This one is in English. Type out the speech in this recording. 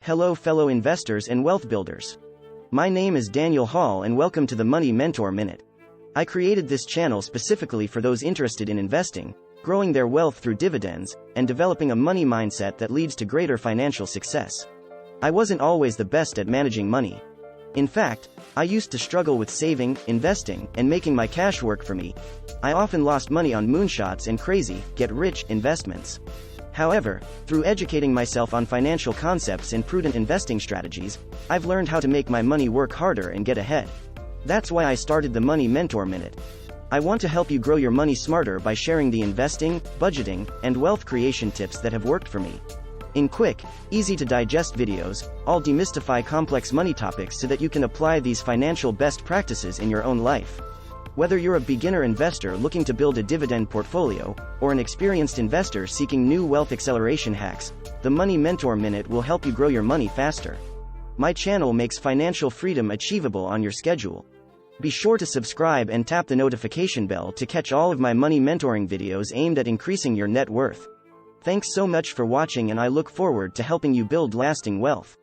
Hello fellow investors and wealth builders. My name is Daniel Hall and welcome to the Money Mentor Minute. I created this channel specifically for those interested in investing, growing their wealth through dividends, and developing a money mindset that leads to greater financial success. I wasn't always the best at managing money. In fact, I used to struggle with saving, investing, and making my cash work for me. I often lost money on moonshots and crazy, get-rich investments. However, through educating myself on financial concepts and prudent investing strategies, I've learned how to make my money work harder and get ahead. That's why I started the Money Mentor Minute. I want to help you grow your money smarter by sharing the investing, budgeting, and wealth creation tips that have worked for me. In quick, easy-to-digest videos, I'll demystify complex money topics so that you can apply these financial best practices in your own life. Whether you're a beginner investor looking to build a dividend portfolio, or an experienced investor seeking new wealth acceleration hacks, the Money Mentor Minute will help you grow your money faster. My channel makes financial freedom achievable on your schedule. Be sure to subscribe and tap the notification bell to catch all of my money mentoring videos aimed at increasing your net worth. Thanks so much for watching, and I look forward to helping you build lasting wealth.